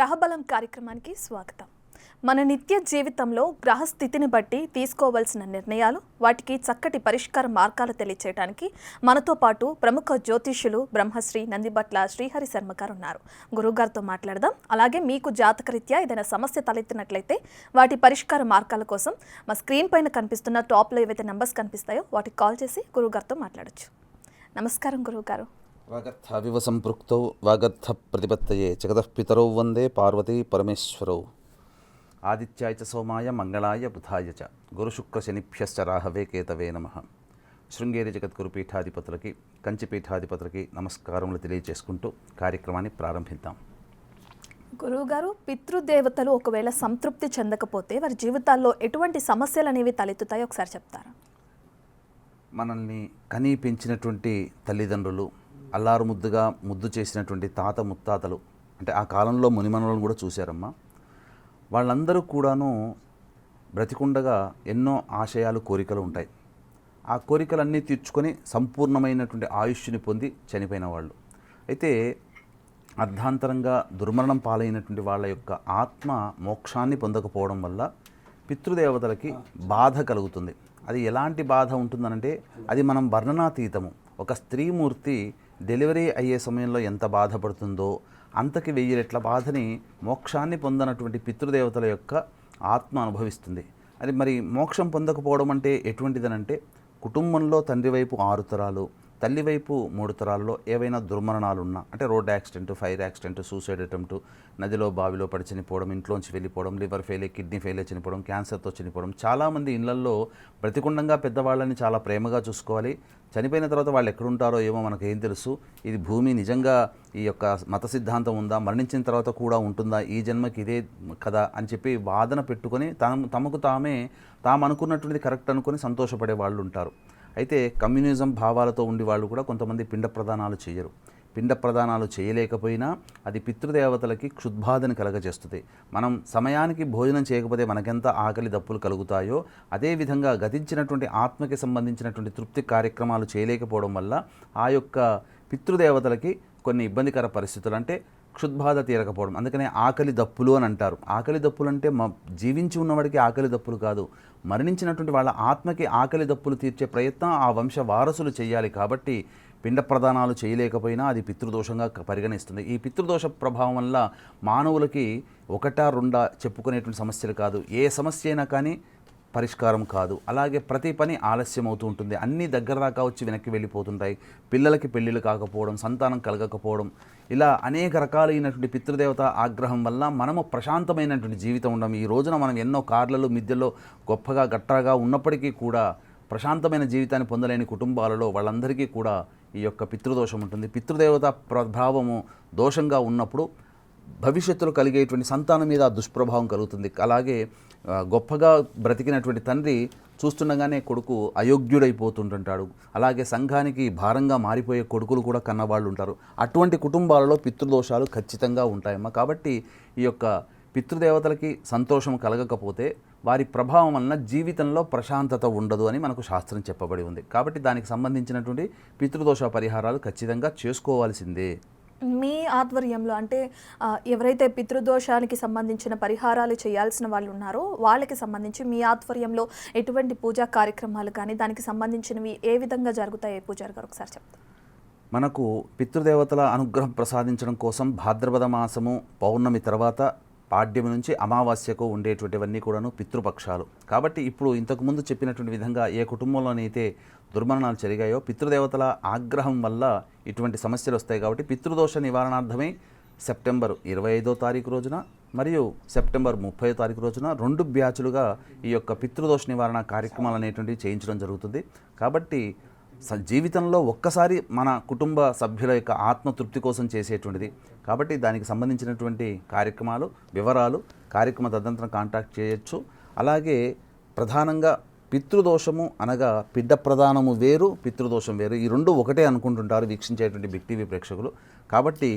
గ్రహబలం కార్యక్రమానికి స్వాగతం. మన నిత్య జీవితంలో గ్రహస్థితిని బట్టి తీసుకోవాల్సిన నిర్ణయాలు, వాటికి చక్కటి పరిష్కార మార్గాలు తెలియచేయడానికి మనతో పాటు ప్రముఖ జ్యోతిష్యులు బ్రహ్మశ్రీ నందిబట్ల శ్రీహరి శర్మ గారు ఉన్నారు. గురువుగారితో మాట్లాడదాం. అలాగే మీకు జాతకరీత్యా ఏదైనా సమస్య తలెత్తినట్లయితే వాటి పరిష్కార మార్గాల కోసం మా స్క్రీన్ పైన కనిపిస్తున్న టాప్లో ఏవైతే నంబర్స్ కనిపిస్తాయో వాటికి కాల్ చేసి గురువుగారితో మాట్లాడొచ్చు. నమస్కారం గురువుగారు. వాగర్థావివ సంపృక్తౌ వాగర్థ ప్రతిపత్తయే జగతః పితరౌ వందే పార్వతీ పరమేశ్వరౌ. ఆదిత్యాయ చ సోమాయ మంగళాయ బుధాయ చ గురుశుక్రశనిభ్యశ్చ రాహవే కేతవే నమః. శృంగేరి జగద్గురు పీఠాధిపతులకి, కంచి పీఠాధిపతులకి నమస్కారములు తెలియజేసుకుంటూ కార్యక్రమాన్ని ప్రారంభిద్దాం. గురువుగారు, పితృదేవతలు ఒకవేళ సంతృప్తి చెందకపోతే వారి జీవితాల్లో ఎటువంటి సమస్యలు అనేవి తలెత్తుతాయో ఒకసారి చెప్తారా? మనల్ని కనీ పెంచినటువంటి తల్లిదండ్రులు, అల్లారు ముద్దుగా ముద్దు చేసినటువంటి తాత ముత్తాతలు, అంటే ఆ కాలంలో మునిమనులను కూడా చూశారమ్మా. వాళ్ళందరూ కూడాను బ్రతికుండగా ఎన్నో ఆశయాలు, కోరికలు ఉంటాయి. ఆ కోరికలన్నీ తీర్చుకొని సంపూర్ణమైనటువంటి ఆయుష్ని పొంది చనిపోయిన వాళ్ళు. అయితే అర్ధాంతరంగా దుర్మరణం పాలైనటువంటి వాళ్ళ యొక్క ఆత్మ మోక్షాన్ని పొందకపోవడం వల్ల పితృదేవతలకి బాధ కలుగుతుంది. అది ఎలాంటి బాధ ఉంటుందనంటే అది మనం వర్ణనాతీతము. ఒక స్త్రీమూర్తి డెలివరీ అయ్యే సమయంలో ఎంత బాధపడుతుందో అంతకి 1000 రెట్ల బాధని మోక్షాన్ని పొందనటువంటి పితృదేవతల యొక్క ఆత్మ అనుభవిస్తుంది. అది మరి మోక్షం పొందకపోవడం అంటే ఎటువంటిదనంటే, కుటుంబంలో తండ్రి వైపు 6 తరాలు, తల్లి వైపు 3 తరాల్లో ఏవైనా దుర్మరణాలు ఉన్నా, అంటే road accident, fire accident, suicide attempt, నదిలో బావిలో పడి చనిపోవడం, ఇంట్లోంచి వెళ్ళిపోవడం, లివర్ ఫెయిల్, కిడ్నీ ఫెయిల్ చనిపోవడం, క్యాన్సర్తో చనిపోవడం. చాలామంది ఇళ్లల్లో బ్రతికుండంగా పెద్దవాళ్ళని చాలా ప్రేమగా చూసుకోవాలి. చనిపోయిన తర్వాత వాళ్ళు ఎక్కడుంటారో ఏమో మనకేం తెలుసు. ఇది భూమి నిజంగా ఈ యొక్క మత సిద్ధాంతం ఉందా, మరణించిన తర్వాత కూడా ఉంటుందా, ఈ జన్మకి ఇదే కదా అని చెప్పి వాదన పెట్టుకొని తమకు తాము అనుకున్నటువంటిది కరెక్ట్ అనుకొని సంతోషపడే వాళ్ళు ఉంటారు. అయితే కమ్యూనిజం భావాలతో ఉండి వాళ్ళు కూడా కొంతమంది పిండ ప్రదానాలు చేయరు. పిండ ప్రదానాలు చేయలేకపోయినా అది పితృదేవతలకి క్షుద్బాధని కలగజేస్తుంది. మనం సమయానికి భోజనం చేయకపోతే మనకెంత ఆకలి దప్పులు కలుగుతాయో, అదేవిధంగా గతించినటువంటి ఆత్మకి సంబంధించినటువంటి తృప్తి కార్యక్రమాలు చేయలేకపోవడం వల్ల ఆ యొక్క పితృదేవతలకి కొన్ని ఇబ్బందికర పరిస్థితులు, అంటే క్షుద్బాధ తీరకపోవడం. అందుకనే ఆకలి దప్పులు అని అంటారు. ఆకలి దప్పులు అంటే జీవించి ఉన్నవాడికి ఆకలి దప్పులు కాదు, మరణించినటువంటి వాళ్ళ ఆత్మకి ఆకలి దప్పులు తీర్చే ప్రయత్నం ఆ వంశ వారసులు చేయాలి. కాబట్టి పిండ ప్రదానాలు చేయలేకపోయినా అది పితృదోషంగా పరిగణిస్తుంది. ఈ పితృదోష ప్రభావం వల్ల మానవులకి 1, 2 చెప్పుకునేటువంటి సమస్యలు కాదు, ఏ సమస్య అయినా కానీ పరిష్కారం కాదు. అలాగే ప్రతి పని ఆలస్యం అవుతూ ఉంటుంది. అన్నీ దగ్గర దాకా వచ్చి వెనక్కి వెళ్ళిపోతుంటాయి. పిల్లలకి పెళ్ళిళ్ళు కాకపోవడం, సంతానం కలగకపోవడం, ఇలా అనేక రకాలైనటువంటి పితృదేవత ఆగ్రహం వల్ల మనము ప్రశాంతమైనటువంటి జీవితం ఉండము. ఈ రోజున మనం ఎన్నో కార్లలో, మిద్దెల్లో గొప్పగా గట్రాగా ఉన్నప్పటికీ కూడా ప్రశాంతమైన జీవితాన్ని పొందలేని కుటుంబాలలో వాళ్ళందరికీ కూడా ఈ యొక్క పితృదోషం ఉంటుంది. పితృదేవత ప్రభావము దోషంగా ఉన్నప్పుడు భవిష్యత్తులో కలిగేటువంటి సంతానం మీద దుష్ప్రభావం కలుగుతుంది. అలాగే గొప్పగా బ్రతికినటువంటి తండ్రి చూస్తుండగానే కొడుకు అయోగ్యుడైపోతుంటుంటాడు. అలాగే సంఘానికి భారంగా మారిపోయే కొడుకులు కూడా కన్నవాళ్ళు ఉంటారు. అటువంటి కుటుంబాలలో పితృదోషాలు ఖచ్చితంగా ఉంటాయమ్మా. కాబట్టి ఈ యొక్క పితృదేవతలకి సంతోషం కలగకపోతే వారి ప్రభావం వలన జీవితంలో ప్రశాంతత ఉండదు అని మనకు శాస్త్రం చెప్పబడి ఉంది. కాబట్టి దానికి సంబంధించినటువంటి పితృదోష పరిహారాలు ఖచ్చితంగా చేసుకోవాల్సిందే. మీ ఆధ్వర్యంలో అంటే ఎవరైతే పితృదోషానికి సంబంధించిన పరిహారాలు చేయాల్సిన వాళ్ళు ఉన్నారో వాళ్ళకి సంబంధించి మీ ఆధ్వర్యంలో ఎటువంటి పూజా కార్యక్రమాలు కానీ దానికి సంబంధించినవి ఏ విధంగా జరుగుతాయి పూజారి గారు ఒకసారి చెప్తారు? మనకు పితృదేవతల అనుగ్రహం ప్రసాదించడం కోసం భాద్రపద మాసము పౌర్ణమి తర్వాత పాడ్యమి నుంచి అమావాస్యకు ఉండేటువంటివన్నీ కూడాను పితృపక్షాలు. కాబట్టి ఇప్పుడు ఇంతకుముందు చెప్పినటువంటి విధంగా ఏ కుటుంబంలోనైతే దుర్మరణాలు జరిగాయో పితృదేవతల ఆగ్రహం వల్ల ఇటువంటి సమస్యలు వస్తాయి. కాబట్టి పితృదోష నివారణార్థమై సెప్టెంబర్ 25వ తారీఖు రోజున మరియు సెప్టెంబర్ 30వ తారీఖు రోజున 2 బ్యాచులుగా ఈ యొక్క పితృదోష నివారణ కార్యక్రమాలు అనేటువంటివి చేయించడం జరుగుతుంది. కాబట్టి జీవితంలో ఒక్కసారి మన కుటుంబ సభ్యుల యొక్క ఆత్మతృప్తి కోసం చేసేటువంటిది. కాబట్టి దానికి సంబంధించినటువంటి కార్యక్రమాలు, వివరాలు కార్యక్రమ తదనంతరం కాంటాక్ట్ చేయొచ్చు. అలాగే ప్రధానంగా పితృదోషము అనగా బిడ్డ ప్రదానము వేరు, పితృదోషం వేరు, ఈ రెండు ఒకటే అనుకుంటుంటారు వీక్షించేటువంటి బిగ్ టీవీ ప్రేక్షకులు. కాబట్టి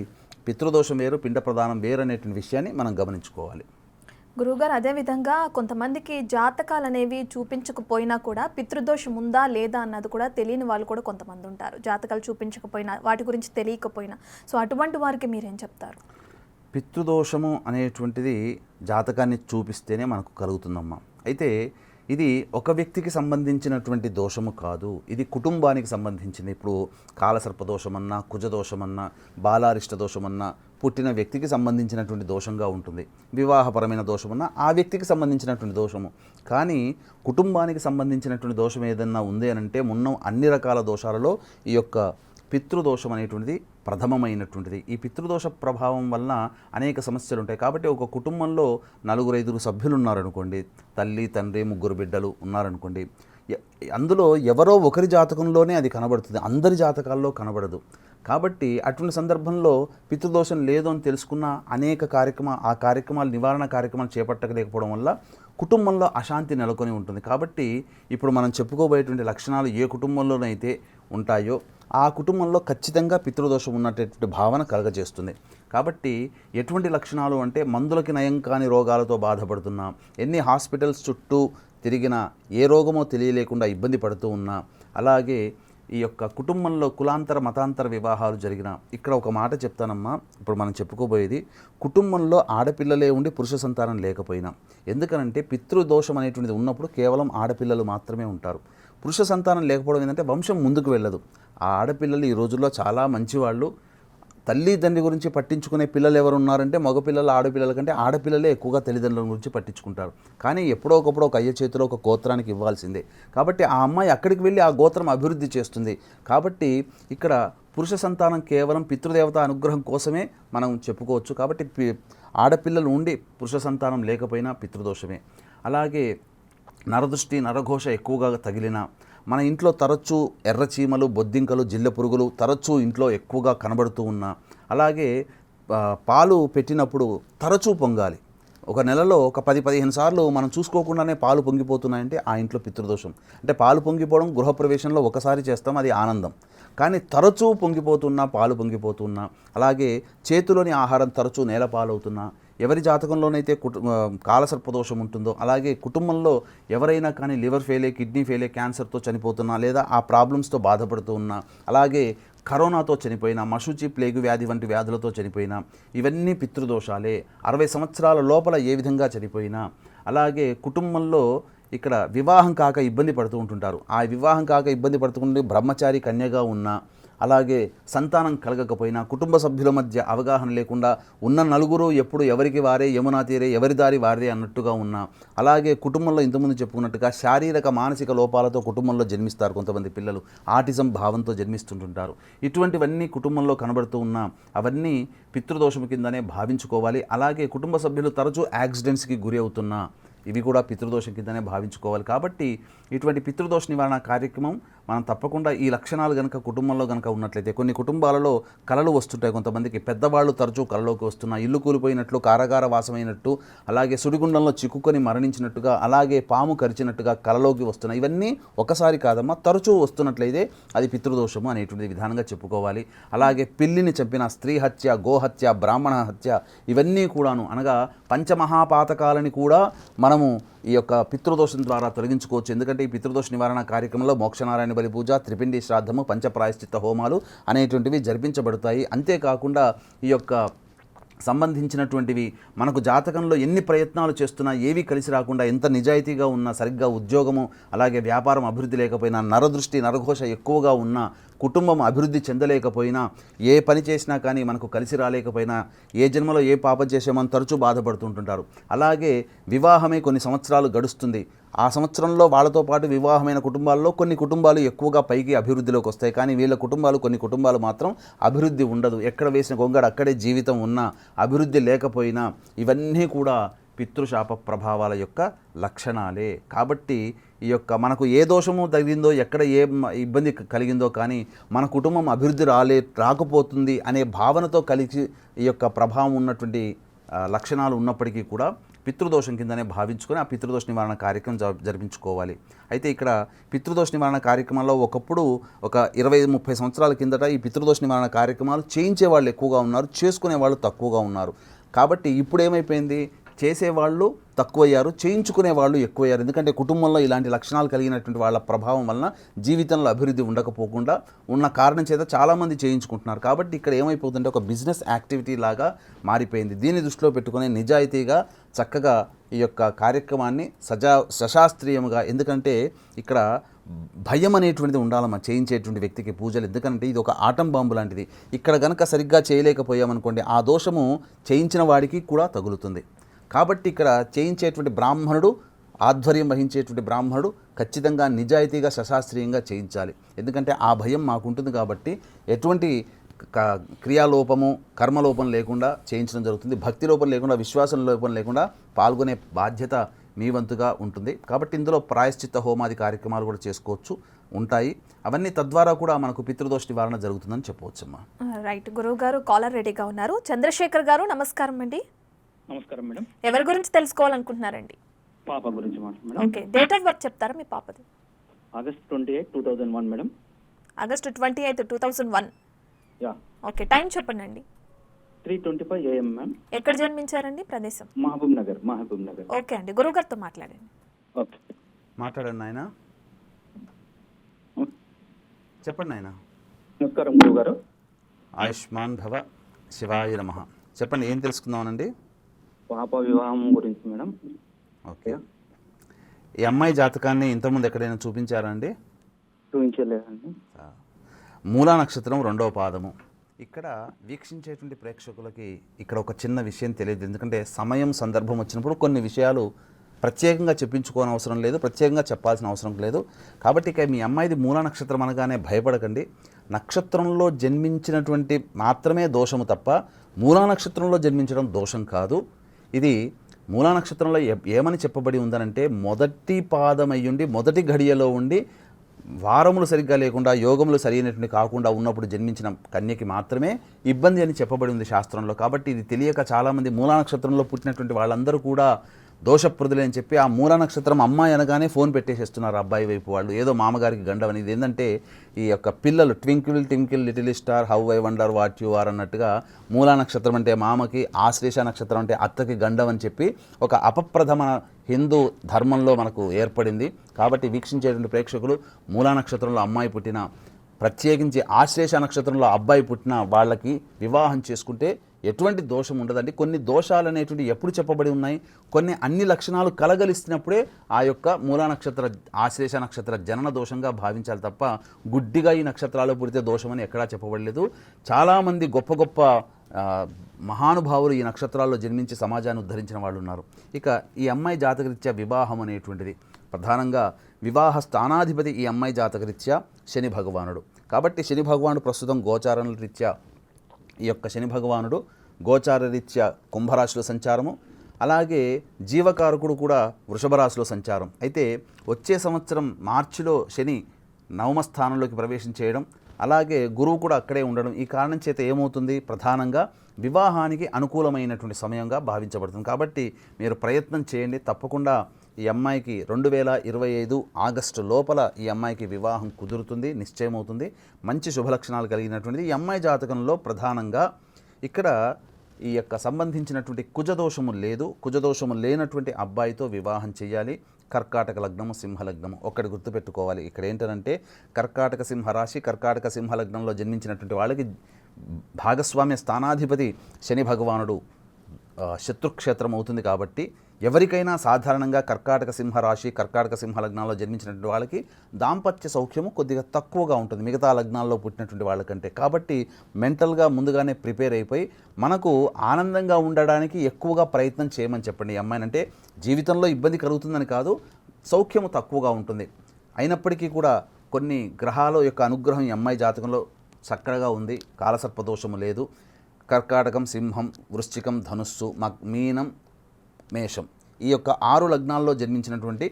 పితృదోషం వేరు, పిండ ప్రదానం వేరు అనేటువంటి విషయాన్ని మనం గమనించుకోవాలి. గురువుగారు, అదేవిధంగా కొంతమందికి జాతకాలు అనేవి చూపించకపోయినా కూడా పితృదోషం ఉందా లేదా అన్నది కూడా తెలియని వాళ్ళు కూడా కొంతమంది ఉంటారు. జాతకాలు చూపించకపోయినా, వాటి గురించి తెలియకపోయినా, సో అటువంటి వారికి మీరేం చెప్తారు? పితృదోషము అనేటువంటిది జాతకాన్ని చూపిస్తేనే మనకు కలుగుతుందమ్మా. అయితే ఇది ఒక వ్యక్తికి సంబంధించినటువంటి దోషము కాదు, ఇది కుటుంబానికి సంబంధించింది. ఇప్పుడు కాలసర్పదోషమన్నా, కుజదోషమన్నా, బాలారిష్ట దోషమన్నా పుట్టిన వ్యక్తికి సంబంధించినటువంటి దోషంగా ఉంటుంది. వివాహపరమైన దోషమన్నా ఆ వ్యక్తికి సంబంధించినటువంటి దోషము. కానీ కుటుంబానికి సంబంధించినటువంటి దోషం ఏదన్నా ఉంది అని అంటే అన్ని రకాల దోషాలలో ఈ యొక్క పితృదోషం అనేటువంటిది ప్రథమమైనటువంటిది. ఈ పితృదోష ప్రభావం వలన అనేక సమస్యలు ఉంటాయి. కాబట్టి ఒక కుటుంబంలో 4-5 సభ్యులు ఉన్నారనుకోండి, తల్లి, తండ్రి, 3 బిడ్డలు ఉన్నారనుకోండి, అందులో ఎవరో ఒకరి జాతకంలోనే అది కనబడుతుంది, అందరి జాతకాల్లో కనబడదు. కాబట్టి అటువంటి సందర్భంలో పితృదోషం లేదు అని తెలుసుకున్న ఆ కార్యక్రమాలు నివారణ కార్యక్రమాలు చేపట్టలేకపోవడం వల్ల కుటుంబంలో అశాంతి నెలకొని ఉంటుంది. కాబట్టి ఇప్పుడు మనం చెప్పుకోబోయేటువంటి లక్షణాలు ఏ కుటుంబంలోనైతే ఉంటాయో ఆ కుటుంబంలో ఖచ్చితంగా పితృదోషం ఉన్నటువంటి భావన కలగజేస్తుంది. కాబట్టి ఎటువంటి లక్షణాలు అంటే మందులకి నయం కాని రోగాలతో బాధపడుతున్నా, ఎన్ని హాస్పిటల్స్ చుట్టూ తిరిగినా, ఏ రోగమో తెలియలేకుండా ఇబ్బంది పడుతూ ఉన్నా, అలాగే ఈ యొక్క కుటుంబంలో కులాంతర మతాంతర వివాహాలు జరిగిన, ఇక్కడ ఒక మాట చెప్తానమ్మా, ఇప్పుడు మనం చెప్పుకోబోయేది కుటుంబంలో ఆడపిల్లలే ఉండి పురుష సంతానం లేకపోయినా. ఎందుకనంటే పితృదోషం అనేటువంటిది ఉన్నప్పుడు కేవలం ఆడపిల్లలు మాత్రమే ఉంటారు. పురుష సంతానం లేకపోవడం ఏంటంటే వంశం ముందుకు వెళ్ళదు. ఆ ఆడపిల్లలు ఈ రోజుల్లో చాలా మంచివాళ్ళు. తల్లిదండ్రి గురించి పట్టించుకునే పిల్లలు ఎవరు ఉన్నారంటే మగపిల్లలు ఆడపిల్లల కంటే ఆడపిల్లలే ఎక్కువగా తల్లిదండ్రుల గురించి పట్టించుకుంటారు. కానీ ఎప్పుడో ఒకప్పుడు ఒక అయ్య చేతిలో ఒక గోత్రానికి ఇవ్వాల్సిందే. కాబట్టి ఆ అమ్మాయి అక్కడికి వెళ్ళి ఆ గోత్రం అభివృద్ధి చేస్తుంది. కాబట్టి ఇక్కడ పురుష సంతానం కేవలం పితృదేవత అనుగ్రహం కోసమే మనం చెప్పుకోవచ్చు. కాబట్టి ఆడపిల్లలు ఉండి పురుష సంతానం లేకపోయినా పితృదోషమే. అలాగే నరదృష్టి, నరఘోష ఎక్కువగా తగిలిన, మన ఇంట్లో తరచూ ఎర్రచీమలు, బొద్దింకలు, జిల్లె పురుగులు తరచూ ఇంట్లో ఎక్కువగా కనబడుతూ ఉన్నా, అలాగే పాలు పెట్టినప్పుడు తరచూ పొంగాలి. ఒక నెలలో ఒక 10-15 సార్లు మనం చూసుకోకుండానే పాలు పొంగిపోతున్నాయంటే ఆ ఇంట్లో పితృదోషం. అంటే పాలు పొంగిపోవడం గృహప్రవేశంలో ఒకసారి చేస్తాం, అది ఆనందం. కానీ తరచూ పొంగిపోతున్నా, పాలు పొంగిపోతున్నా, అలాగే చేతిలోని ఆహారం తరచూ నేల పాలవుతున్నా, ఎవరి జాతకంలోనైతే కాలసర్పదోషం ఉంటుందో, అలాగే కుటుంబంలో ఎవరైనా కానీ లివర్ ఫెయిలే, కిడ్నీ ఫెయిలే, క్యాన్సర్తో చనిపోతున్నా, లేదా ఆ ప్రాబ్లమ్స్తో బాధపడుతూ ఉన్నా, అలాగే కరోనాతో చనిపోయినా, మశూచి, ప్లేగు వ్యాధి వంటి వ్యాధులతో చనిపోయినా, ఇవన్నీ పితృదోషాలే. 60 సంవత్సరాల లోపల ఏ విధంగా చనిపోయినా, అలాగే కుటుంబంలో ఇక్కడ వివాహం కాక ఇబ్బంది పడుతూ ఉంటుంటారు. ఆ వివాహం కాక ఇబ్బంది పడుతుంటే బ్రహ్మచారి కన్యగా ఉన్నా, అలాగే సంతానం కలగకపోయినా, కుటుంబ సభ్యుల మధ్య అవగాహన లేకుండా ఉన్న నలుగురు ఎప్పుడు ఎవరికి వారే, యమునా తీరే, ఎవరి దారి వారే అన్నట్టుగా ఉన్నా, అలాగే కుటుంబంలో ఇంతకుముందు చెప్పుకున్నట్టుగా శారీరక మానసిక లోపాలతో కుటుంబంలో జన్మిస్తారు కొంతమంది పిల్లలు, ఆటిజం భావంతో జన్మిస్తుంటుంటారు. ఇటువంటివన్నీ కుటుంబంలో కనబడుతూ ఉన్నా అవన్నీ పితృదోషం కిందనే భావించుకోవాలి. అలాగే కుటుంబ సభ్యులు తరచూ యాక్సిడెంట్స్కి గురి అవుతున్నా ఇవి కూడా పితృదోషం కిందనే భావించుకోవాలి. కాబట్టి ఇటువంటి పితృదోష నివారణ కార్యక్రమం మనం తప్పకుండా ఈ లక్షణాలు కనుక కుటుంబంలో కనుక ఉన్నట్లయితే, కొన్ని కుటుంబాలలో కలలు వస్తుంటాయి, కొంతమందికి పెద్దవాళ్ళు తరచూ కలలోకి వస్తున్నా, ఇల్లు కూలిపోయినట్లు, కారాగార వాసమైనట్టు, అలాగే సుడిగుండంలో చిక్కుకొని మరణించినట్టుగా, అలాగే పాము కరిచినట్టుగా కలలోకి వస్తున్నాయి. ఇవన్నీ ఒకసారి కాదమ్మా, తరచూ వస్తున్నట్లయితే అది పితృదోషము అనేటువంటి విధానంగా చెప్పుకోవాలి. అలాగే పిల్లిని చంపిన, స్త్రీ హత్య, గోహత్య, బ్రాహ్మణ హత్య, ఇవన్నీ కూడాను అనగా పంచమహాపాతకాలని కూడా మనము ఈ యొక్క పితృదోషం ద్వారా తొలగించుకోవచ్చు. ఎందుకంటే ఈ పితృదోష నివారణ కార్యక్రమంలో మోక్షనారాయణ బలి పూజ, త్రిపిండి శ్రాద్ధము, పంచప్రాయశ్చిత్త హోమాలు అనేటువంటివి జరిపించబడతాయి. అంతేకాకుండా ఈ యొక్క సంబంధించినటువంటివి మనకు జాతకంలో ఎన్ని ప్రయత్నాలు చేస్తున్నా ఏవి కలిసి రాకుండా, ఎంత నిజాయితీగా ఉన్నా, సరిగ్గా ఉద్యోగము అలాగే వ్యాపారం అభివృద్ధి లేకపోయినా, నరదృష్టి, నరఘోష ఎక్కువగా ఉన్నా, కుటుంబం అభివృద్ధి చెందలేకపోయినా, ఏ పని చేసినా కానీ మనకు కలిసి రాలేకపోయినా, ఏ జన్మలో ఏ పాపం చేసామని తరచూ బాధపడుతుంటుంటారు. అలాగే వివాహమే కొన్ని సంవత్సరాలు గడుస్తుంది, ఆ సంవత్సరంలో వాళ్ళతో పాటు వివాహమైన కుటుంబాల్లో కొన్ని కుటుంబాలు ఎక్కువగా పైకి అభివృద్ధిలోకి వస్తాయి. కానీ వీళ్ళ కుటుంబాలు, కొన్ని కుటుంబాలు మాత్రం అభివృద్ధి ఉండదు. ఎక్కడ వేసిన గొంగడ అక్కడే జీవితం ఉన్నా, అభివృద్ధి లేకపోయినా, ఇవన్నీ కూడా పితృశాప ప్రభావాల యొక్క లక్షణాలే. కాబట్టి ఈ యొక్క మనకు ఏ దోషము తగిలిందో, ఎక్కడ ఏ ఇబ్బంది కలిగిందో, కానీ మన కుటుంబం అభివృద్ధి రాకపోతుంది అనే భావనతో కలిసి ఈ యొక్క ప్రభావం ఉన్నటువంటి లక్షణాలు ఉన్నప్పటికీ కూడా పితృదోషం కిందనే భావించుకొని ఆ పితృదోష నివారణ కార్యక్రమం జరిపించుకోవాలి. అయితే ఇక్కడ పితృదోష నివారణ కార్యక్రమంలో ఒకప్పుడు ఒక 20-30 సంవత్సరాల కిందట ఈ పితృదోష నివారణ కార్యక్రమాలు చేయించే వాళ్ళు ఎక్కువగా ఉన్నారు, చేసుకునే వాళ్ళు తక్కువగా ఉన్నారు. కాబట్టి ఇప్పుడు ఏమైపోయింది, చేసేవాళ్ళు తక్కువయ్యారు, చేయించుకునే వాళ్ళు ఎక్కువయ్యారు. ఎందుకంటే కుటుంబంలో ఇలాంటి లక్షణాలు కలిగినటువంటి వాళ్ళ ప్రభావం వలన జీవితంలో అభివృద్ధి ఉండకపోకుండా ఉన్న కారణం చేత చాలామంది చేయించుకుంటున్నారు. కాబట్టి ఇక్కడ ఏమైపోతుందంటే ఒక బిజినెస్ యాక్టివిటీ లాగా మారిపోయింది. దీన్ని దృష్టిలో పెట్టుకునే నిజాయితీగా చక్కగా ఈ యొక్క కార్యక్రమాన్ని సశాస్త్రీయంగా, ఎందుకంటే ఇక్కడ భయం అనేటువంటిది ఉండాలమ్మా చేయించేటువంటి వ్యక్తికి పూజలు. ఎందుకంటే ఇది ఒక ఆటం బాంబు లాంటిది. ఇక్కడ కనుక సరిగ్గా చేయలేకపోయామనుకోండి, ఆ దోషము చేయించిన వాడికి కూడా తగులుతుంది. కాబట్టి ఇక్కడ చేయించేటువంటి బ్రాహ్మణుడు, ఆధ్వర్యం వహించేటువంటి బ్రాహ్మణుడు ఖచ్చితంగా నిజాయితీగా సశాస్త్రీయంగా చేయించాలి. ఎందుకంటే ఆ భయం మాకుంటుంది కాబట్టి ఎటువంటి క్రియాలోపము కర్మలోపం లేకుండా చేయించడం జరుగుతుంది. భక్తి లోపం లేకుండా, విశ్వాసం లోపం లేకుండా పాల్గొనే బాధ్యత మీ వంతుగా ఉంటుంది. కాబట్టి ఇందులో ప్రాయశ్చిత్త హోమాది కార్యక్రమాలు కూడా చేసుకోవచ్చు, ఉంటాయి. అవన్నీ తద్వారా కూడా మనకు పితృదోష నివారణ జరుగుతుందని చెప్పవచ్చమ్మా. రైట్, గురువు గారు కాలర్ రెడీగా ఉన్నారు. చంద్రశేఖర్ గారు నమస్కారం అండి. నమస్కారం మేడం. ఎవరి గురించి తెలుసుకోవాలనుకుంటున్నారండి? పాప గురించి madam. Okay, date of birth చెప్తారా మీ పాపది? August 28, 2001 madam. August 28, 2001. Yeah. Okay, time చెప్పండి అండి. 3:25 AM మ్యామ్. ఎక్కడ జన్మించారండి? ప్రదేశం? మహబూబ్ నగర్. ఓకే అండి, గురువు గారితో మాట్లాడండి. ఓకే, మాట్లాడండి నాయన. చెప్పండి నాయన. నమస్కారం గురువు గారు. ఆయుష్మాన్ భవ, శివాయ నమః. చెప్పండి, ఏం తెలుసుకుందామనండి? పాప వివాహం గురించి మేడం. ఓకే, ఈ అమ్మాయి జాతకాన్ని ఇంతకుముందు ఎక్కడైనా చూపించారా అండి? చూపించలేదండి. మూలా నక్షత్రం 2వ పాదము. ఇక్కడ వీక్షించేటువంటి ప్రేక్షకులకి ఇక్కడ ఒక చిన్న విషయం తెలియదు. ఎందుకంటే సమయం సందర్భం వచ్చినప్పుడు కొన్ని విషయాలు ప్రత్యేకంగా చెప్పించుకోని అవసరం లేదు, ప్రత్యేకంగా చెప్పాల్సిన అవసరం లేదు. కాబట్టి ఇక మీ అమ్మాయిది మూలా నక్షత్రం అనగానే భయపడకండి. నక్షత్రంలో జన్మించినటువంటి మాత్రమే దోషము తప్ప మూలా నక్షత్రంలో జన్మించడం దోషం కాదు. ఇది మూలా నక్షత్రంలో ఏమని చెప్పబడి ఉందనంటే, మొదటి పాదమయ్యుండి మొదటి ఘడియలో ఉండి వారములు సరిగ్గా లేకుండా యోగములు సరైనటువంటి కాకుండా ఉన్నప్పుడు జన్మించిన కన్యకి మాత్రమే ఇబ్బంది అని చెప్పబడి ఉంది శాస్త్రంలో. కాబట్టి ఇది తెలియక చాలామంది మూలా నక్షత్రంలో పుట్టినటువంటి వాళ్ళందరూ కూడా దోషప్రదులే అని చెప్పి ఆ మూలా నక్షత్రం అమ్మాయి అనగానే ఫోన్ పెట్టేసేస్తున్నారు అబ్బాయి వైపు వాళ్ళు, ఏదో మామగారికి గండవని. ఇది ఏంటంటే ఈ యొక్క పిల్లలు twinkle twinkle little star how I wonder what you are అన్నట్టుగా మూలా నక్షత్రం అంటే మామకి, ఆశ్లేష నక్షత్రం అంటే అత్తకి గండం అని చెప్పి ఒక అపప్రథమ హిందూ ధర్మంలో మనకు ఏర్పడింది. కాబట్టి వీక్షించేటువంటి ప్రేక్షకులు మూలా నక్షత్రంలో అమ్మాయి పుట్టిన, ప్రత్యేకించి ఆశ్లేష నక్షత్రంలో అబ్బాయి పుట్టిన వాళ్ళకి వివాహం చేసుకుంటే ఎటువంటి దోషం ఉండదండి. కొన్ని దోషాలు అనేటువంటి ఎప్పుడు చెప్పబడి ఉన్నాయి, కొన్ని అన్ని లక్షణాలు కలగలిస్తున్నప్పుడే ఆ యొక్క మూలా నక్షత్ర, ఆశ్లేష నక్షత్ర జనన దోషంగా భావించాలి తప్ప గుడ్డిగా ఈ నక్షత్రాలు పుడితే దోషమని ఎక్కడా చెప్పబడలేదు. చాలామంది గొప్ప గొప్ప మహానుభావులు ఈ నక్షత్రాల్లో జన్మించి సమాజాన్ని ఉద్ధరించిన వాళ్ళు ఉన్నారు. ఇక ఈ అమ్మాయి జాతకరీత్యా వివాహం అనేటువంటిది ప్రధానంగా వివాహ స్థానాధిపతి ఈ అమ్మాయి జాతకరీత్యా శని భగవానుడు. కాబట్టి శని భగవానుడు ప్రస్తుతం గోచారణ రీత్యా ఈ యొక్క శని భగవానుడు గోచార రీత్యా కుంభరాశిలో సంచారము, అలాగే జీవకారకుడు కూడా వృషభ రాశిలో సంచారం. అయితే వచ్చే సంవత్సరం మార్చిలో శని నవమ స్థానంలోకి ప్రవేశం చేయడం, అలాగే గురువు కూడా అక్కడే ఉండడం, ఈ కారణం చేత ఏమవుతుంది, ప్రధానంగా వివాహానికి అనుకూలమైనటువంటి సమయంగా భావించబడుతుంది. కాబట్టి మీరు ప్రయత్నం చేయండి, తప్పకుండా ఈ అమ్మాయికి 2025 ఆగస్టు లోపల ఈ అమ్మాయికి వివాహం కుదురుతుంది, నిశ్చయమవుతుంది. మంచి శుభలక్షణాలు కలిగినటువంటిది ఈ అమ్మాయి జాతకంలో. ప్రధానంగా ఇక్కడ ఈ యొక్క సంబంధించినటువంటి కుజదోషము లేదు. కుజదోషము లేనటువంటి అబ్బాయితో వివాహం చేయాలి. కర్కాటక లగ్నము, సింహలగ్నము. ఒకటి గుర్తుపెట్టుకోవాలి, ఇక్కడ ఏంటంటే కర్కాటక సింహరాశి, కర్కాటక సింహలగ్నంలో జన్మించినటువంటి వాళ్ళకి భాగస్వామ్య స్థానాధిపతి శని భగవానుడు శత్రుక్షేత్రం అవుతుంది. కాబట్టి ఎవరికైనా సాధారణంగా కర్కాటక సింహరాశి, కర్కాటక సింహలగ్నాల్లో జన్మించినటువంటి వాళ్ళకి దాంపత్య సౌఖ్యము కొద్దిగా తక్కువగా ఉంటుంది మిగతా లగ్నాల్లో పుట్టినటువంటి వాళ్ళకంటే. కాబట్టి మెంటల్గా ముందుగానే ప్రిపేర్ అయిపోయి మనకు ఆనందంగా ఉండడానికి ఎక్కువగా ప్రయత్నం చేయమని చెప్పండి ఈ అమ్మాయిని. అంటే జీవితంలో ఇబ్బంది కలుగుతుందని కాదు, సౌఖ్యము తక్కువగా ఉంటుంది. అయినప్పటికీ కూడా కొన్ని గ్రహాల యొక్క అనుగ్రహం ఈ అమ్మాయి జాతకంలో చక్కగా ఉంది. కాలసర్పదోషము లేదు. కర్కాటకం, సింహం, వృశ్చికం, ధనుస్సు, మీనం, మేషం, ఈ యొక్క 6 లగ్నాల్లో జన్మించినటువంటి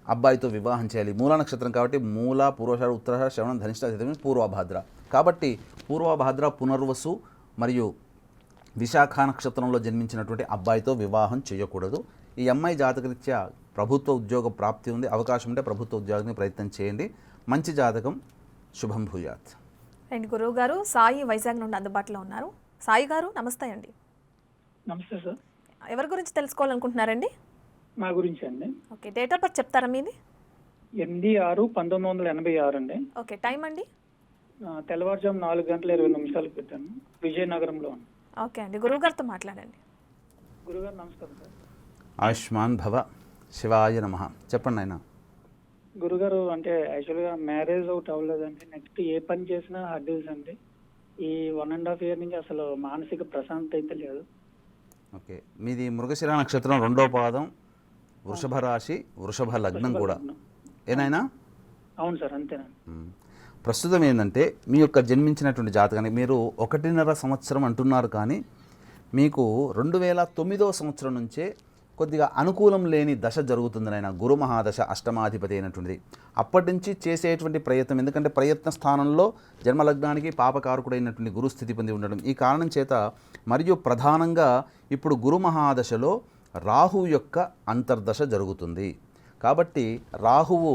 అబ్బాయితో వివాహం చేయాలి. మూలా నక్షత్రం కాబట్టి మూల, పూర్వషాఢ, ఉత్తరాషాఢ, శ్రవణం, ధనిష్ట, పూర్వభాద్ర. కాబట్టి పూర్వభాద్ర, పునర్వసు మరియు విశాఖ నక్షత్రంలో జన్మించినటువంటి అబ్బాయితో వివాహం చేయకూడదు. ఈ అమ్మాయి జాతకరీత్యా ప్రభుత్వ ఉద్యోగ ప్రాప్తి ఉంది. అవకాశం ఉంటే ప్రభుత్వ ఉద్యోగానికి ప్రయత్నం చేయండి. మంచి జాతకం. శుభం భూయాత్. అండ్ గురువు గారు సాయి వైజాగ్ నుండి అందుబాటులో ఉన్నారు. సాయి గారు నమస్తే అండి. నమస్తే సార్. ఎవరి గురించి తెలుసుకోవాలనుకుంటున్నారండి? మా గురించి అండి. ఓకే, డేట్ ఆఫ్ బర్త్ చెప్తారా మీది? 8/6/1986 అండి. ఓకే, టైం అండి? తెల్లవారుజాము 4:20 పెట్టాను. విజయనగరంలో ఉంది. ఓకే అండి, గురువుగారితో మాట్లాడండి. గురుగారు నమస్కారం సార్. ఆయుష్మాన్ భవ, శివాయ నమః. చెప్పండి ఆయన. గురుగారు అంటే యాక్చువల్గా మ్యారేజ్ ఒకటి అవ్వలేదండి. నెక్స్ట్ ఏ పని చేసినా హర్డిల్స్ అండి. ఈ 1.5 year నుంచి అసలు మానసిక ప్రశాంతత అయితే లేదు. ఓకే, మీది మృగశిర నక్షత్రం 2వ పాదం, వృషభ రాశి, వృషభ లగ్నం కూడా ఏనాయనా? అవును సార్, అంతేనండి. ప్రస్తుతం ఏంటంటే మీ యొక్క జన్మించినటువంటి జాతకానికి మీరు 1.5 సంవత్సరం అంటున్నారు, కానీ మీకు 2009వ సంవత్సరం నుంచే కొద్దిగా అనుకూలం లేని దశ జరుగుతుంది నాయన. గురు మహాదశ అష్టమాధిపతి అయినటువంటిది. అప్పటి నుంచి చేసేటువంటి ప్రయత్నం, ఎందుకంటే ప్రయత్న స్థానంలో జన్మలగ్నానికి పాపకారకుడైనటువంటి గురు స్థితి పొంది ఉండడం, ఈ కారణం చేత మరియు ప్రధానంగా ఇప్పుడు గురు మహాదశలో రాహు యొక్క అంతర్దశ జరుగుతుంది. కాబట్టి రాహువు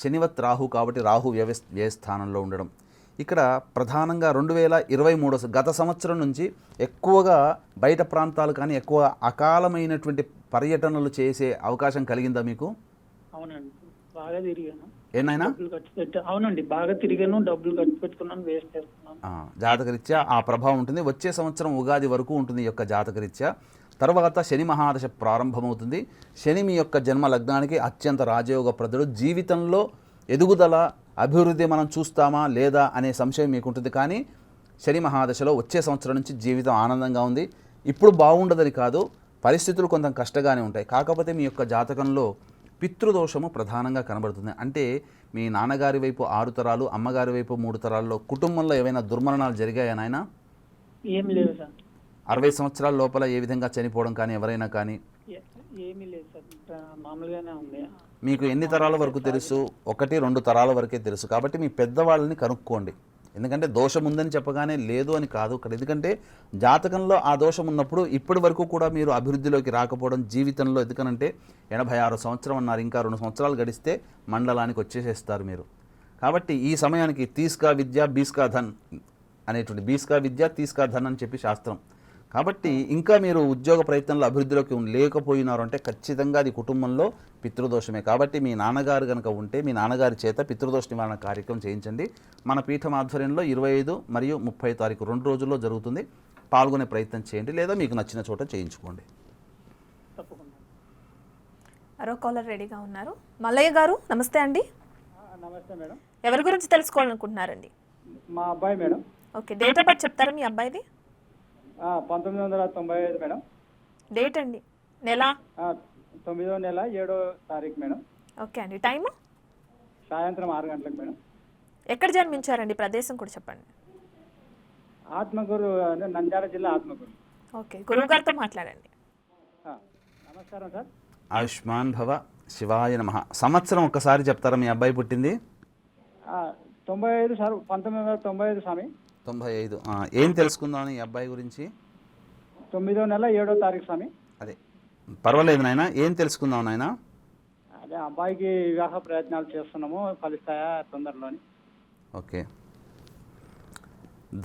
శనివత్ రాహు, కాబట్టి రాహు వ్యయస్థానంలో ఉండడం ఇక్కడ ప్రధానంగా 2023 గత సంవత్సరం నుంచి ఎక్కువగా బయట ప్రాంతాలు కానీ ఎక్కువ అకాలమైనటువంటి పర్యటనలు చేసే అవకాశం కలిగిందా మీకు? అవునండి, బాగా తిరిగాను. ఏనాయనా? అవునండి, బాగా తిరిగాను, డబ్బులు ఖర్చు పెట్టుకున్నాను, వేస్ట్ చేస్తున్నాను. జాతకరీత్యా ఆ ప్రభావం ఉంటుంది. వచ్చే సంవత్సరం ఉగాది వరకు ఉంటుంది ఈ యొక్క జాతకరీత్యా. తర్వాత శని మహాదశ ప్రారంభమవుతుంది. శని మీ యొక్క జన్మ లగ్నానికి అత్యంత రాజయోగప్రదుడు. జీవితంలో ఎదుగుదల, అభివృద్ధి మనం చూస్తామా లేదా అనే సంశయం మీకు ఉంటుంది, కానీ శని మహాదశలో వచ్చే సంవత్సరం నుంచి జీవితం ఆనందంగా ఉంది. ఇప్పుడు బాగుండదని కాదు, పరిస్థితులు కొంత కష్టంగానే ఉంటాయి. కాకపోతే మీ యొక్క జాతకంలో పితృదోషము ప్రధానంగా కనబడుతుంది. అంటే మీ నాన్నగారి వైపు 6 తరాలు, అమ్మగారి వైపు 3 తరాల్లో కుటుంబంలో ఏవైనా దుర్మరణాలు జరిగాయా నాయన? ఏం లేదు సార్. 60 సంవత్సరాల లోపల ఏ విధంగా చనిపోవడం కానీ ఎవరైనా కానీ? ఏమీ లేదు సార్, మామూలుగానే ఉంది. మీకు ఎన్ని తరాల వరకు తెలుసు? 1-2 తరాల వరకే తెలుసు. కాబట్టి మీ పెద్దవాళ్ళని కనుక్కోండి. ఎందుకంటే దోషం ఉందని చెప్పగానే లేదు అని కాదు ఇక్కడ. ఎందుకంటే జాతకంలో ఆ దోషం ఉన్నప్పుడు ఇప్పటి వరకు కూడా మీరు అభివృద్ధిలోకి రాకపోవడం జీవితంలో. ఎందుకనంటే 86 సంవత్సరం అన్నారు, ఇంకా 2 సంవత్సరాలు గడిస్తే మండలానికి వచ్చేసేస్తారు మీరు. కాబట్టి ఈ సమయానికి తీస్కా విద్య బీస్కా ధన్ అనేటువంటి, బీస్కా విద్య తీస్కా ధన్ అని చెప్పి శాస్త్రం. కాబట్టి ఇంకా మీరు ఉద్యోగ ప్రయత్నంలో అభివృద్ధిలోకి లేకపోయినారు అంటే ఖచ్చితంగా అది కుటుంబంలో పితృదోషమే. కాబట్టి మీ నాన్నగారు కనుక ఉంటే మీ నాన్నగారి చేత పితృదోష నివారణ కార్యక్రమం చేయించండి. మన పీఠం ఆధ్వర్యంలో 25 మరియు 30 తారీఖు 2 రోజుల్లో జరుగుతుంది. పాల్గొనే ప్రయత్నం చేయండి, లేదా మీకు నచ్చిన చోట చేయించుకోండి. తప్పకుండా. మరో కాలర్ రెడీగా ఉన్నారు. మల్లయ్య గారు నమస్తే అండి. నమస్తే మేడం. ఎవరి గురించి తెలుసుకోవాలనుకుంటున్నారండి? మా అబ్బాయి madam. Okay, date of birth చెప్తారా మీ అబ్బాయిది? 1995 మేడం. డేట్ అండి, నెల? 9వ నెల 7వ తారీఖు మేడం. ఓకే అండి, టైము? సాయంత్రం 6 గంటలకు మేడం. ఎక్కడ జన్మించారండి? ప్రదేశం కూడా చెప్పండి. ఆత్మకూరు, నంద్యాల జిల్లా ఆత్మకూరు. ఓకే, గురువు గారితో మాట్లాడండి. నమస్కారం సార్. ఆయుష్మాన్ భవ, శివాయ నమః. సంవత్సరం ఒక్కసారి చెప్తారా మీ అబ్బాయి పుట్టింది? 95 సార్, 1995 స్వామి. 95. ఏం తెలుసుకుందాం ఈ అబ్బాయి గురించి? 9వ నెల 7వ తారీఖు స్వామి. అదే పర్వాలేదు నాయన, ఏం తెలుసుకుందాం నాయన? అదే అబ్బాయికి వివాహ ప్రయత్నాలు చేస్తున్నాము, ఫలిస్తాయా తొందరలోని? ఓకే.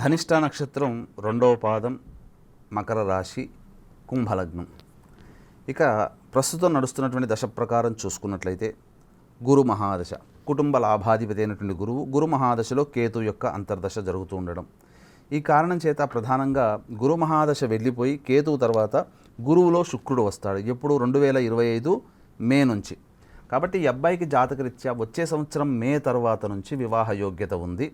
ధనిష్ట నక్షత్రం 2వ పాదం, మకర రాశి, కుంభలగ్నం. ఇక ప్రస్తుతం నడుస్తున్నటువంటి దశ ప్రకారం చూసుకున్నట్లయితే గురు మహాదశ, కుటుంబ లాభాధిపతి అయినటువంటి గురువు, గురు మహాదశలో కేతు యొక్క అంతర్దశ జరుగుతూ ఉండడం. ఈ కారణం చేత ప్రధానంగా గురు మహాదశ వెళ్ళిపోయి కేతువు తర్వాత గురువులో శుక్రుడు వస్తాడు. ఎప్పుడు? 2025 మే నుంచి. కాబట్టి ఈ అబ్బాయికి జాతకరీత్యా వచ్చే సంవత్సరం మే తర్వాత నుంచి వివాహ యోగ్యత ఉంది.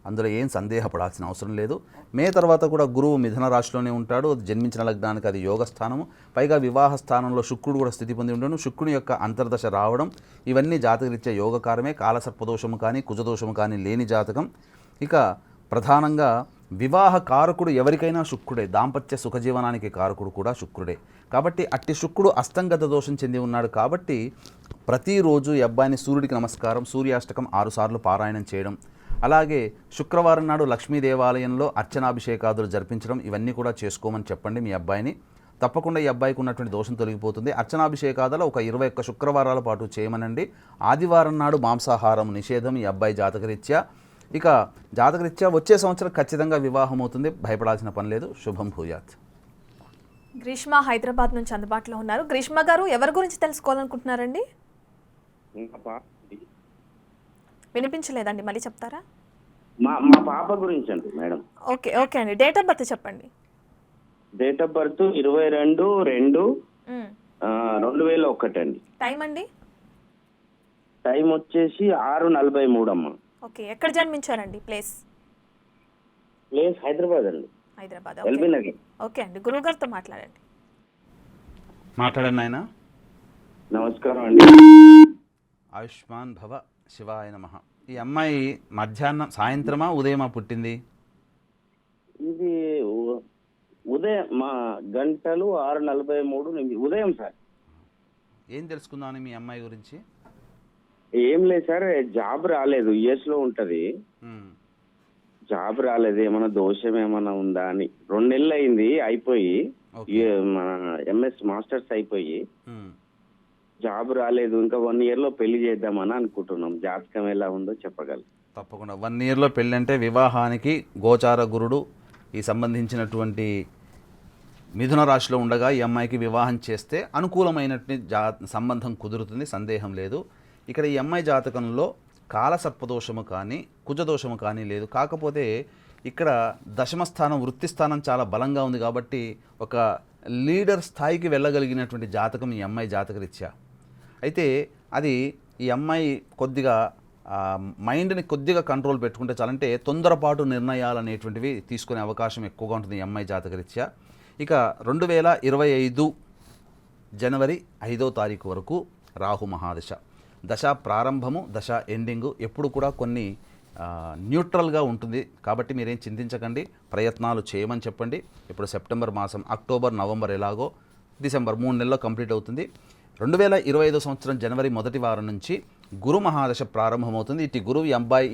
అందులో ఏం సందేహపడాల్సిన అవసరం లేదు. మే తర్వాత కూడా గురువు మిథున రాశిలోనే ఉంటాడు. జన్మించిన లగ్నానికి అది యోగ స్థానము. పైగా వివాహ స్థానంలో శుక్రుడు కూడా స్థితి పొంది ఉండడం, శుక్రుని యొక్క అంతర్దశ రావడం, ఇవన్నీ జాతకరీత్యా యోగకారమే. కాలసర్పదోషము కానీ కుజదోషము కానీ లేని జాతకం. ఇక ప్రధానంగా వివాహ కారకుడు ఎవరికైనా శుక్రుడే. దాంపత్య సుఖజీవనానికి కారకుడు కూడా శుక్రుడే. కాబట్టి అట్టి శుక్రుడు అస్తంగత దోషం చెంది ఉన్నాడు. కాబట్టి ప్రతిరోజు ఈ అబ్బాయిని సూర్యుడికి నమస్కారం, సూర్యాష్టకం 6 సార్లు పారాయణం చేయడం, అలాగే శుక్రవారం నాడు లక్ష్మీ దేవాలయంలో అర్చనాభిషేకాదులు జరిపించడం, ఇవన్నీ కూడా చేసుకోమని చెప్పండి మీ అబ్బాయిని. తప్పకుండా ఈ అబ్బాయికి ఉన్నటువంటి దోషం తొలగిపోతుంది. అర్చనాభిషేకాదులు ఒక 21 శుక్రవారాల పాటు చేయమనండి. ఆదివారం నాడు మాంసాహారం నిషేధం ఈ అబ్బాయి జాతకరీత్యా. ఇక జాతకరీత్యా వచ్చే సంవత్సరం ఖచ్చితంగా వివాహం అవుతుంది, భయపడాల్సిన పని లేదు. శుభం భూయాత్. గ్రీష్మ హైదరాబాద్ నుంచి అందుబాటులో ఉన్నారు. గ్రీష్మ గారు ఎవరి గురించి తెలుసుకోవాలనుకుంటున్నారండి? మా పాప వినిపించలేదండి, మళ్ళీ చెప్తారా? మా పాప గురించి అండి మేడం. ఓకే ఓకే అండి, డేట్ ఆఫ్ బర్త్ చెప్పండి. డేట్ ఆఫ్ బర్త్ 22/2/2001 అండి. టైం అండి? టైం వచ్చేసి 6:43 అమ్మ. ఓకే, ఎక్కడ జన్మించారండి? ప్లేస్ హైదరాబాద్ అండి, హైదరాబాద్. ఎల్బీ నగర్. ఓకే అండి, గురువుగారితో మాట్లాడండి. మాట్లాడండి ఆయన. నమస్కారం అండి. ఆయుష్మాన్ భవ, శివాయ నమః. ఈ అమ్మాయి మధ్యాహ్నం సాయంత్రమా ఉదయమా పుట్టింది? ఇది ఉదయం మా గంటలు 6:43 ఉదయం సార్. ఏం తెలుసుకుందామని మీ అమ్మాయి గురించి? ఏం లేదు సార్, జాబ్ రాలేదు, యుఎస్ లో ఉంటది. మ్మ్. జాబ్ రాలేదు, ఏమైనా దోషం ఏమైనా ఉందా అని. 2 నెలలు అయింది అయిపోయి, ఓకే. మన ఎంఎస్ మాస్టర్స్ అయిపోయి మ్మ్. జాబ్ రాలేదు. ఇంకా 1 year లో పెళ్లి చేద్దామని అనుకుంటున్నాం. జాతకం ఎలా ఉందో చెప్పగలరు? తప్పకుండా. 1 yearలో పెళ్ళంటే వివాహానికి గోచార గురుడు ఈ సంబంధించినటువంటి మిథున రాశిలో ఉండగా ఈ అమ్మాయికి వివాహం చేస్తే అనుకూలమైనటువంటి సంబంధం కుదురుతుంది, సందేహం లేదు. ఇక్కడ ఈ అమ్మాయి జాతకంలో కాలసర్పదోషము కానీ కుజదోషము కానీ లేదు. కాకపోతే ఇక్కడ దశమస్థానం వృత్తి స్థానం చాలా బలంగా ఉంది కాబట్టి ఒక లీడర్ స్థాయికి వెళ్ళగలిగినటువంటి జాతకం ఈ అమ్మాయి జాతకరీత్యా. అయితే అది ఈ అమ్మాయి కొద్దిగా మైండ్ని కొద్దిగా కంట్రోల్ పెట్టుకుంటే చాలంటే తొందరపాటు నిర్ణయాలు అనేటువంటివి తీసుకునే అవకాశం ఎక్కువగా ఉంటుంది ఈ అమ్మాయి జాతకరీత్యా. ఇక 2025 జనవరి 5వ తారీఖు వరకు రాహు మహాదశ. దశ ప్రారంభము, దశ ఎండింగు ఎప్పుడు కూడా కొన్ని న్యూట్రల్గా ఉంటుంది. కాబట్టి మీరేం చింతించకండి, ప్రయత్నాలు చేయమని చెప్పండి. ఇప్పుడు సెప్టెంబర్ మాసం, అక్టోబర్, నవంబర్ ఎలాగో డిసెంబర్ 3 నెలల్లో కంప్లీట్ అవుతుంది. 2025 సంవత్సరం జనవరి 1వ వారం నుంచి గురు మహాదశ ప్రారంభమవుతుంది. ఇటు గురువు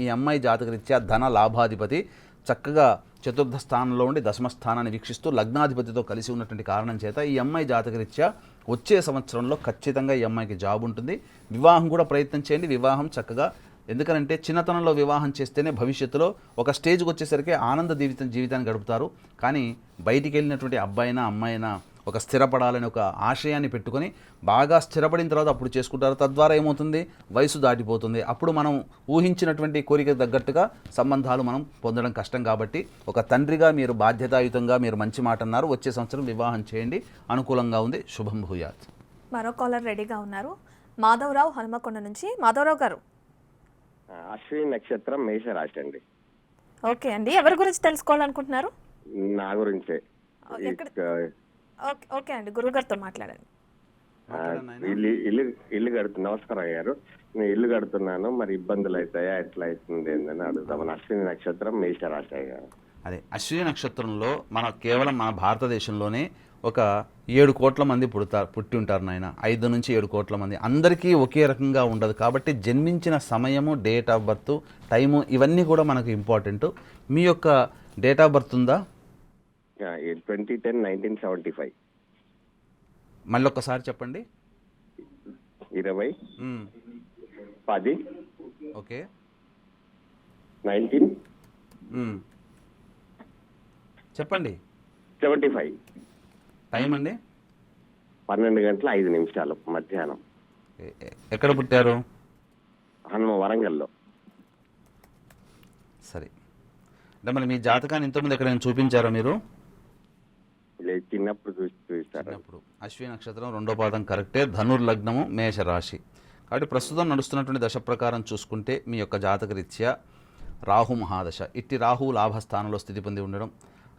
ఈ అమ్మాయి జాతకరీత్యా ధన లాభాధిపతి చక్కగా చతుర్థ స్థానంలో ఉండి దశమ స్థానాన్ని వీక్షిస్తూ లగ్నాధిపతితో కలిసి ఉన్నటువంటి కారణం చేత ఈ అమ్మాయి జాతకరీత్యా వచ్చే సంవత్సరంలో ఖచ్చితంగా ఈ అమ్మాయికి జాబ్ ఉంటుంది. వివాహం కూడా ప్రయత్నం చేయండి. వివాహం చక్కగా, ఎందుకనంటే చిన్నతనంలో వివాహం చేస్తేనే భవిష్యత్తులో ఒక స్టేజ్కి వచ్చేసరికి ఆనంద జీవితాన్ని గడుపుతారు. కానీ బయటికి వెళ్ళినటువంటి అబ్బాయినా అమ్మాయినా ఒక స్థిరపడాలని ఒక ఆశయాన్ని పెట్టుకొని బాగా స్థిరపడిన తర్వాత అప్పుడు చేసుకుంటారు. తద్వారా ఏమవుతుంది, వయసు దాటిపోతుంది. అప్పుడు మనం ఊహించినటువంటి కోరిక తగ్గట్టుగా సంబంధాలు మనం పొందడం కష్టం. కాబట్టి ఒక తండ్రిగా మీరు బాధ్యతాయుతంగా మీరు మంచి మాట అన్నారు. వచ్చే సంవత్సరం వివాహం చేయండి, అనుకూలంగా ఉంది. శుభం భూయాత్. మరో కాలర్ రెడీగా ఉన్నారు, మాధవరావు హనుమకొండ నుంచి. మాధవరావు గారు. అశ్విని నక్షత్రం మేషరాశి అండి. ఓకే అండి, ఎవరి గురించి తెలుసుకోవాలనుకుంటున్నారు? నా గురించే. ఓకే అండి, గురువుగారితో మాట్లాడండి. ఇల్లు కడుతున్నా. నమస్కారం అయ్యారు. నేను ఇల్లు కడుతున్నాను, మరి ఇబ్బందులు అవుతాయా, ఎట్లా అవుతుంది ఏందని అడుగుతామని. అశ్విని నక్షత్రం మేషరాశి అయ్యారు. అదే అశ్విని నక్షత్రంలో కేవలం మన భారతదేశంలోనే ఒక 7 కోట్ల మంది పుట్టి ఉంటారు నాయన. 5 నుంచి 7 కోట్ల మంది. అందరికీ ఒకే రకంగా ఉండదు. కాబట్టి జన్మించిన సమయము, డేట్ ఆఫ్ బర్త్, టైము ఇవన్నీ కూడా మనకు ఇంపార్టెంట్. మీ యొక్క డేట్ ఆఫ్ బర్త్ ఉందా? 2010-1975. మళ్ళీ ఒక్కసారి చెప్పండి. 20-10 ఓకే 1975. చెప్పండి. టైం అండి? 12:05 మధ్యాహ్నం. ఎక్కడ పుట్టారు? వరంగల్లో. సరే, అంటే మరి మీ జాతకాన్ని ఇంతకుముందు ఎక్కడైనా చూపించారా మీరు? చిన్నప్పుడు చూస్తారు. చిన్నప్పుడు. అశ్విని నక్షత్రం 2వ పాదం కరెక్టే. ధనుర్లగ్నము, మేషరాశి. కాబట్టి ప్రస్తుతం నడుస్తున్నటువంటి దశ ప్రకారం చూసుకుంటే మీ యొక్క జాతకరీత్యా రాహు మహాదశ. ఇట్టి రాహువు లాభస్థానంలో స్థితి పొంది ఉండడం,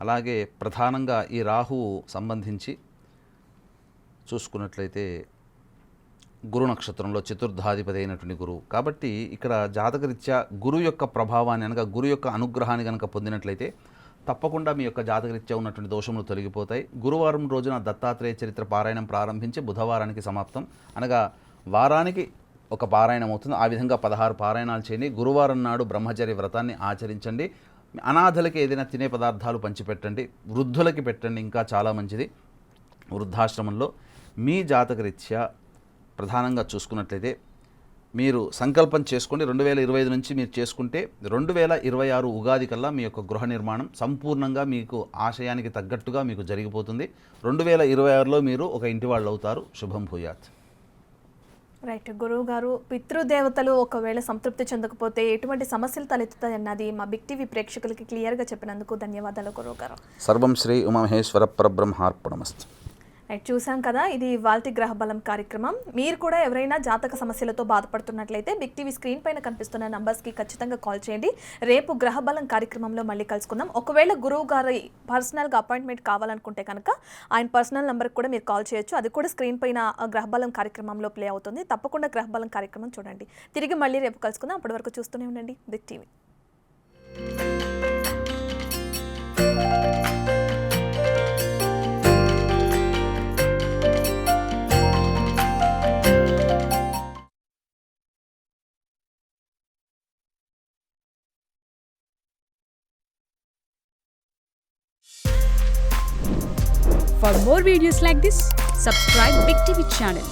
అలాగే ప్రధానంగా ఈ రాహువు సంబంధించి చూసుకున్నట్లయితే గురు నక్షత్రంలో చతుర్థాధిపతి అయినటువంటి గురువు. కాబట్టి ఇక్కడ జాతకరీత్యా గురువు యొక్క ప్రభావాన్ని అనగా గురు యొక్క అనుగ్రహాన్ని కనుక పొందినట్లయితే తప్పకుండా మీ యొక్క జాతకరీత్యా ఉన్నటువంటి దోషములు తొలగిపోతాయి. గురువారం రోజున దత్తాత్రేయ చరిత్ర పారాయణం ప్రారంభించి బుధవారానికి సమాప్తం, అనగా వారానికి ఒక పారాయణం అవుతుంది. ఆ విధంగా 16 పారాయణాలు చేయండి. గురువారం నాడు బ్రహ్మచర్య వ్రతాన్ని ఆచరించండి. అనాథలకి ఏదైనా తినే పదార్థాలు పంచిపెట్టండి, వృద్ధులకి పెట్టండి, ఇంకా చాలా మంచిది. వృద్ధాశ్రమంలో మీ జాతకరీత్యా ప్రధానంగా చూసుకున్నట్లయితే మీరు సంకల్పం చేసుకోండి. 2025 నుంచి మీరు చేసుకుంటే 2026 ఉగాది కల్లా మీ యొక్క గృహ నిర్మాణం సంపూర్ణంగా మీకు ఆశయానికి తగ్గట్టుగా మీకు జరిగిపోతుంది. 2026లో మీరు ఒక ఇంటి వాళ్ళు అవుతారు. శుభం భూయాత్. రైట్ గురువు గారు, పితృదేవతలు ఒకవేళ సంతృప్తి చెందకపోతే ఎటువంటి సమస్యలు తలెత్తుతాయి అన్నది మా బిగ్ టీవీ ప్రేక్షకులకి క్లియర్గా చెప్పినందుకు ధన్యవాదాలు గురువు గారు. సర్వం శ్రీ ఉమామహేశ్వర పరబ్రహ్మార్పణమస్తు. రైట్, చూసాం కదా, ఇది ఇవాల్టి గ్రహ బలం కార్యక్రమం. మీరు కూడా ఎవరైనా జాతక సమస్యలతో బాధపడుతున్నట్లయితే బిగ్ టీవీ స్క్రీన్ పైన కనిపిస్తున్న నంబర్స్కి ఖచ్చితంగా కాల్ చేయండి. రేపు గ్రహ బలం కార్యక్రమంలో మళ్ళీ కలుసుకుందాం. ఒకవేళ గురువు గారి పర్సనల్గా అపాయింట్మెంట్ కావాలనుకుంటే కనుక ఆయన పర్సనల్ నెంబర్కి కూడా మీరు కాల్ చేయొచ్చు. అది కూడా స్క్రీన్ పైన గ్రహ బలం కార్యక్రమంలో ప్లే అవుతుంది. తప్పకుండా గ్రహ బలం కార్యక్రమం చూడండి. తిరిగి మళ్ళీ రేపు కలుసుకుందాం. అప్పటి వరకు చూస్తూనే ఉండండి big TV. For more videos like this, subscribe Big TV channel.